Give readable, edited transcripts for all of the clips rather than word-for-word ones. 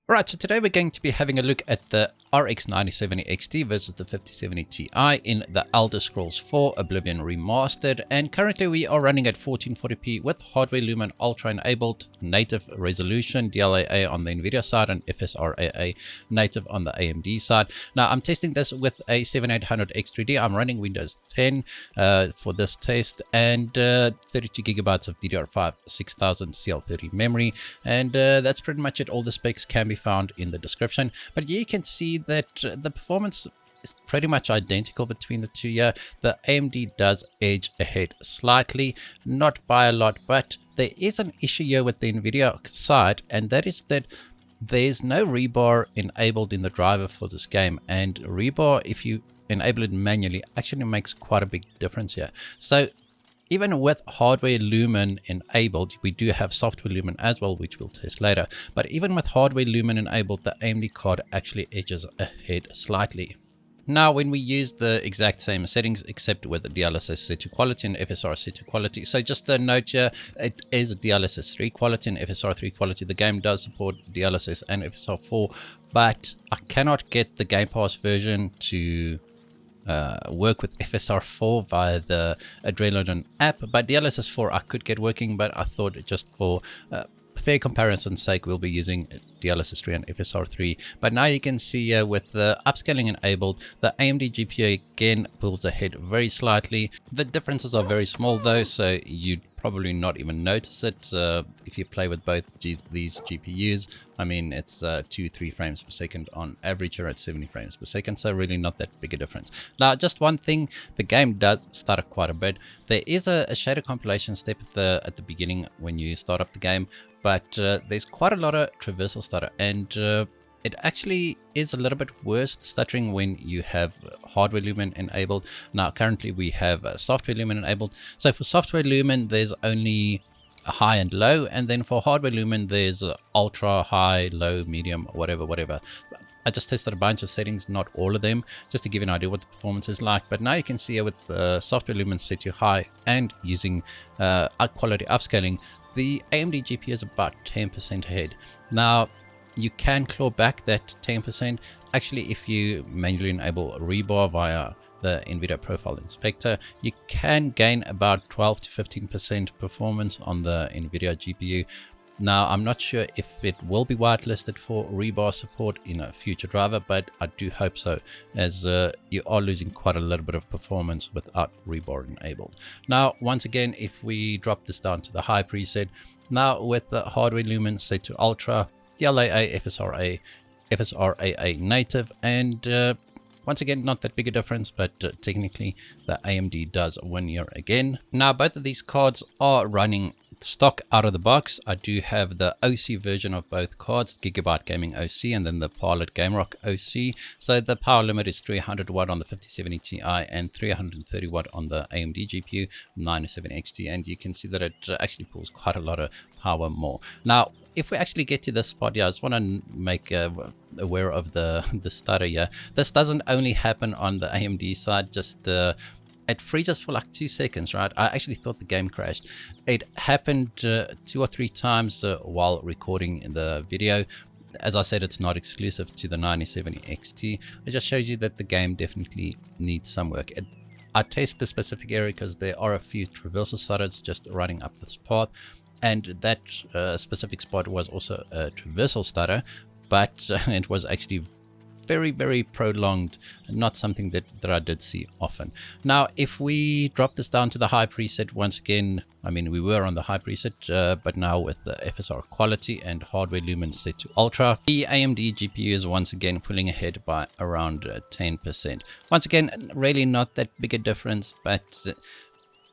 Alright, so today we're going to be having a look at the RX 9070 XT versus the 5070 Ti in the Elder Scrolls 4 Oblivion Remastered, and currently we are running at 1440p with hardware Lumen Ultra enabled, native resolution, DLAA on the Nvidia side and FSRAA native on the AMD side. Now I'm testing this with a 7800 X3D. I'm running Windows 10 for this test, and 32 gigabytes of DDR5 6000 CL30 memory, and that's pretty much it. All the specs can be found in the description, but you can see that the performance is pretty much identical between the two here. The AMD does edge ahead slightly, not by a lot, but there is an issue here with the Nvidia side, and that is that there's no ReBAR enabled in the driver for this game, and ReBAR, if you enable it manually, actually makes quite a big difference here. So even with hardware Lumen enabled, we do have software Lumen as well, which we'll test later. But even with hardware Lumen enabled, the AMD card actually edges ahead slightly. Now, when we use the exact same settings, except with the DLSS set to quality and FSR set to quality. So just a note here, it is DLSS 3 quality and FSR 3 quality. The game does support DLSS and FSR 4, but I cannot get the Game Pass version to work with FSR 4 via the Adrenaline app, but DLSS 4 I could get working, but I thought just for fair comparison's sake we'll be using DLSS 3 and FSR 3. But now you can see with the upscaling enabled, the AMD GPU again pulls ahead very slightly. The differences are very small though, so you'd probably not even notice it if you play with both these GPUs. I mean, it's 2-3 frames per second on average, or at 70 frames per second, so really not that big a difference. Now, just one thing, the game does stutter quite a bit. There is a shader compilation step at the beginning when you start up the game, but there's quite a lot of traversal stutter, and it actually is a little bit worse stuttering when you have hardware Lumen enabled. Now currently we have software Lumen enabled. So for software Lumen there's only a high and low, and then for hardware Lumen there's ultra, high, low, medium, whatever. I just tested a bunch of settings, not all of them, just to give you an idea what the performance is like. But now you can see with software Lumen set to high and using quality upscaling, the AMD GPU is about 10% ahead. Now you can claw back that 10%. Actually, if you manually enable ReBAR via the Nvidia Profile Inspector, you can gain about 12 to 15% performance on the Nvidia GPU. Now, I'm not sure if it will be whitelisted for ReBAR support in a future driver, but I do hope so, as you are losing quite a little bit of performance without ReBAR enabled. Now, once again, if we drop this down to the high preset, now with the hardware Lumen set to Ultra, DLAA, FSRAA native, and once again, not that big a difference, but technically the AMD does win here again. Now, both of these cards are running stock out of the box. I do have the OC version of both cards, Gigabyte Gaming OC and then the Palit GameRock OC. So the power limit is 300 watt on the 5070 Ti and 330 watt on the AMD GPU 9070 XT, and you can see that it actually pulls quite a lot of power more. Now, if we actually get to this spot here, I just want to make aware of the stutter here. This doesn't only happen on the AMD side, just it freezes for like 2 seconds, right? I actually thought the game crashed. It happened 2 or 3 times while recording the video. As I said, it's not exclusive to the 9070 XT. It just shows you that the game definitely needs some work. I test the specific area because there are a few traversal stutters just running up this path, and that specific spot was also a traversal stutter, but it was actually very prolonged, not something that I did see often. Now, if we drop this down to the high preset, once again, I mean, we were on the high preset, but now with the FSR quality and hardware Lumen set to Ultra, the AMD GPU is once again pulling ahead by around 10%. Once again, really not that big a difference, but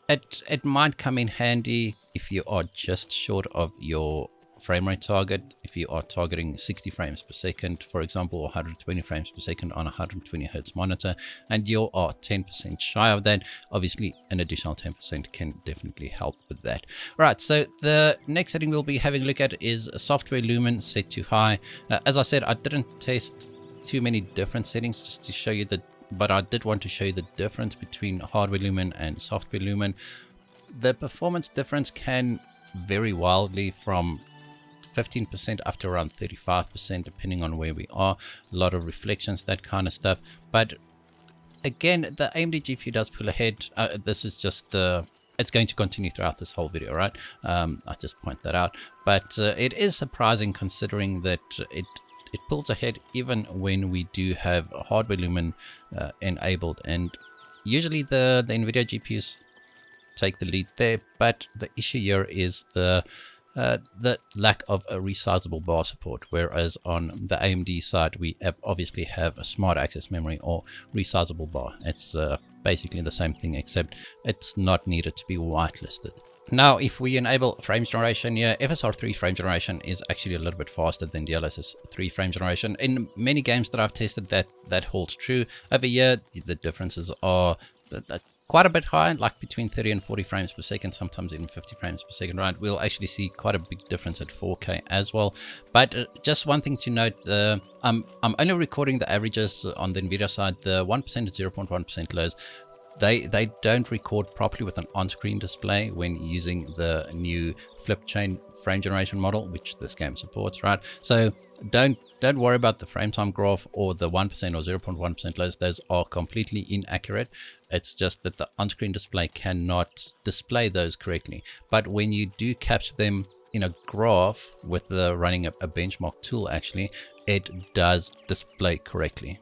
it might come in handy if you are just short of your frame rate target. If you are targeting 60 frames per second, for example, or 120 frames per second on a 120 Hz monitor, and you are 10% shy of that, obviously an additional 10% can definitely help with that. Right, so the next setting we'll be having a look at is software Lumen set to high. As I said, I didn't test too many different settings just to show you that, but I did want to show you the difference between hardware Lumen and software Lumen. The performance difference can vary wildly from 15% up to around 35%, depending on where we are. A lot of reflections, that kind of stuff. But again, the AMD GPU does pull ahead. This is just it's going to continue throughout this whole video, right? I just point that out. But it is surprising considering that it pulls ahead even when we do have hardware Lumen enabled, and usually the Nvidia GPUs take the lead there. But the issue here is the lack of a resizable bar support, whereas on the AMD side we obviously have a smart access memory or resizable bar. It's basically the same thing, except it's not needed to be whitelisted. Now, if we enable frames generation here, FSR 3 frame generation is actually a little bit faster than DLSS 3 frame generation. In many games that I've tested, that holds true. Over here, the differences are quite a bit high, like between 30 and 40 frames per second, sometimes even 50 frames per second, right? We'll actually see quite a big difference at 4K as well. But just one thing to note, I'm only recording the averages on the Nvidia side. The 1% and 0.1% lows, they don't record properly with an on-screen display when using the new flip chain frame generation model, which this game supports, right? So don't worry about the frame time graph or the 1% or 0.1% lows. Those are completely inaccurate. It's just that the on-screen display cannot display those correctly. But when you do capture them in a graph with running a benchmark tool, actually, it does display correctly.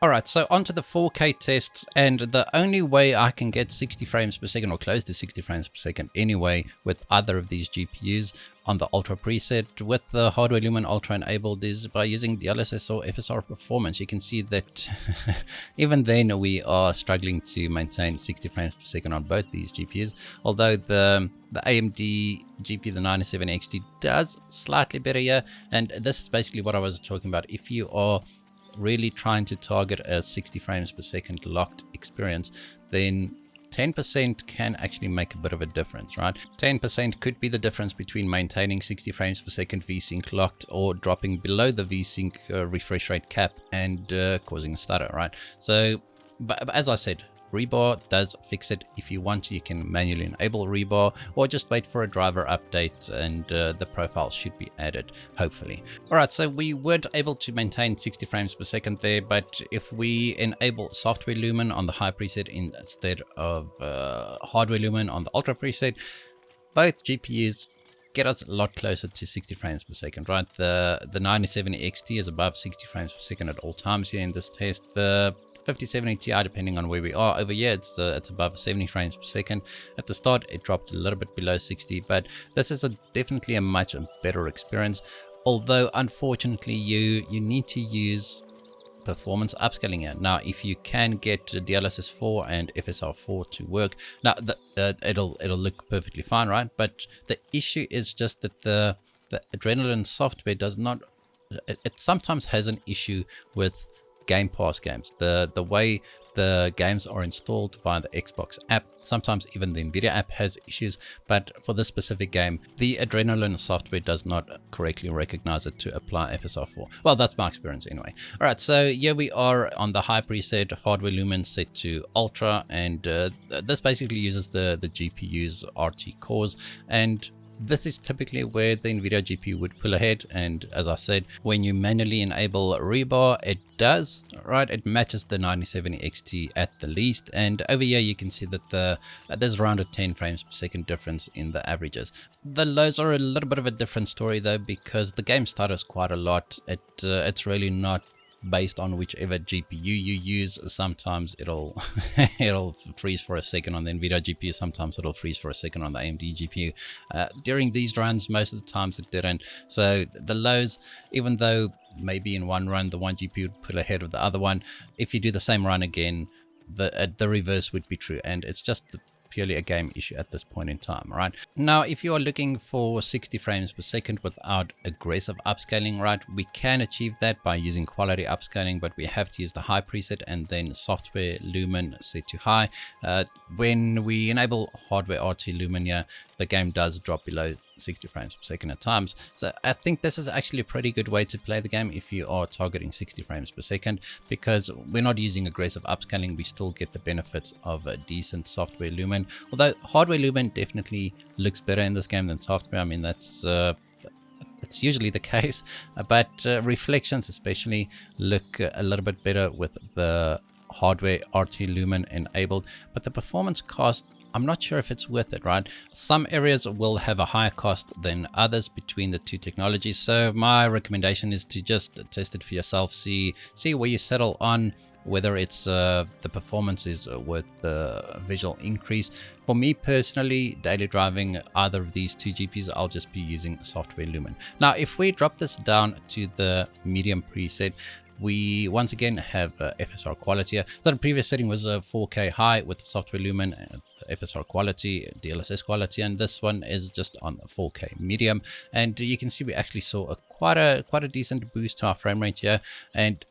Alright, so onto the 4K tests, and the only way I can get 60 frames per second or close to 60 frames per second anyway with either of these GPUs on the Ultra preset with the hardware Lumen Ultra enabled is by using DLSS or FSR performance. You can see that even then we are struggling to maintain 60 frames per second on both these GPUs, although the AMD GPU, the 97XT, does slightly better here. And this is basically what I was talking about. If you are really trying to target a 60 frames per second locked experience, then 10% can actually make a bit of a difference, right? 10% could be the difference between maintaining 60 frames per second VSync locked or dropping below the VSync refresh rate cap and causing a stutter, right? So, but as I said, ReBAR does fix it. If you want to, you can manually enable ReBAR or just wait for a driver update and the profile should be added, hopefully. Alright, so we weren't able to maintain 60 frames per second there, but if we enable software Lumen on the high preset instead of hardware Lumen on the ultra preset, both GPUs get us a lot closer to 60 frames per second, right? The 9070 XT is above 60 frames per second at all times here in this test. The 5070 Ti, depending on where we are over here, it's above 70 frames per second. At the start it dropped a little bit below 60, but this is definitely a much better experience, although unfortunately you need to use performance upscaling here. Now if you can get DLSS 4 and FSR 4 to work, now it'll look perfectly fine, right? But the issue is just that the Adrenaline software does not, it sometimes has an issue with Game Pass games, the way the games are installed via the Xbox app. Sometimes even the Nvidia app has issues, but for this specific game, the Adrenaline software does not correctly recognize it to apply FSR 4. Well, that's my experience anyway. Alright, so here we are on the high preset, hardware Lumen set to Ultra, and this basically uses the GPU's RT cores, and this is typically where the Nvidia GPU would pull ahead. And as I said, when you manually enable ReBAR, it does, right? It matches the 9070 XT at the least. And over here you can see that there's around a 10 frames per second difference in the averages. The lows are a little bit of a different story though, because the game stutters quite a lot. It's really not based on whichever GPU you use. Sometimes it'll it'll freeze for a second on the Nvidia GPU, sometimes it'll freeze for a second on the AMD GPU. During these runs, most of the times it didn't. So the lows, even though maybe in one run the one GPU would pull ahead of the other one, if you do the same run again, the reverse would be true, and it's just purely a game issue at this point in time, right? Now, if you are looking for 60 frames per second without aggressive upscaling, right, we can achieve that by using quality upscaling, but we have to use the high preset and then software Lumen set to high. When we enable hardware RT Lumen here, the game does drop below 60 frames per second at times. So I think this is actually a pretty good way to play the game if you are targeting 60 frames per second, because we're not using aggressive upscaling. We still get the benefits of a decent software Lumen, although hardware Lumen definitely looks better in this game than software. I mean, that's it's usually the case, but reflections especially look a little bit better with the hardware RT Lumen enabled, but the performance cost, I'm not sure if it's worth it, right? Some areas will have a higher cost than others between the two technologies, so my recommendation is to just test it for yourself, see where you settle on, whether it's the performance is worth the visual increase. For me personally, daily driving either of these two GPUs, I'll just be using software Lumen. Now, if we drop this down to the medium preset, we once again have FSR quality here. So the previous setting was a 4K high with the software Lumen, FSR quality, DLSS quality, and this one is just on 4K medium. And you can see we actually saw quite a decent boost to our frame rate here. And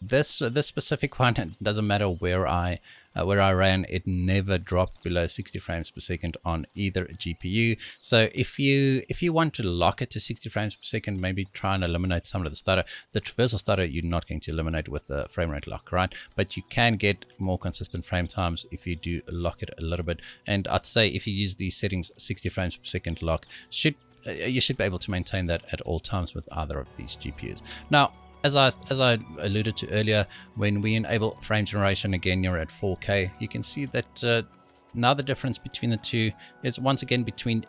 this specific one, it doesn't matter where I ran, it never dropped below 60 frames per second on either GPU. So if you want to lock it to 60 frames per second, maybe try and eliminate some of the stutter. The traversal stutter you're not going to eliminate with the frame rate lock, right? But you can get more consistent frame times if you do lock it a little bit. And I'd say if you use these settings, 60 frames per second lock, you should be able to maintain that at all times with either of these GPUs. Now, as I alluded to earlier, when we enable frame generation, again, you're at 4K. You can see that now the difference between the two is once again between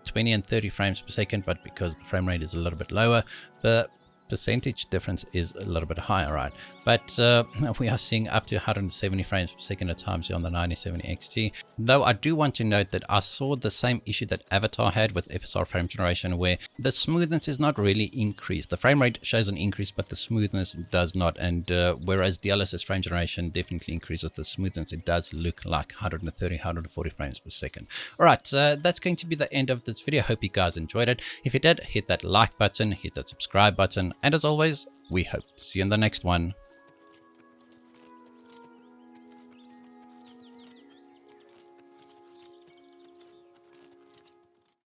20 and 30 frames per second, but because the frame rate is a little bit lower, the percentage difference is a little bit higher, right? But we are seeing up to 170 frames per second at times here on the 9070 XT. Though I do want to note that I saw the same issue that Avatar had with FSR frame generation, where the smoothness is not really increased. The frame rate shows an increase, but the smoothness does not. And whereas DLSS frame generation definitely increases the smoothness, it does look like 130, 140 frames per second. All right, that's going to be the end of this video. Hope you guys enjoyed it. If you did, hit that like button, hit that subscribe button. And as always, we hope to see you in the next one.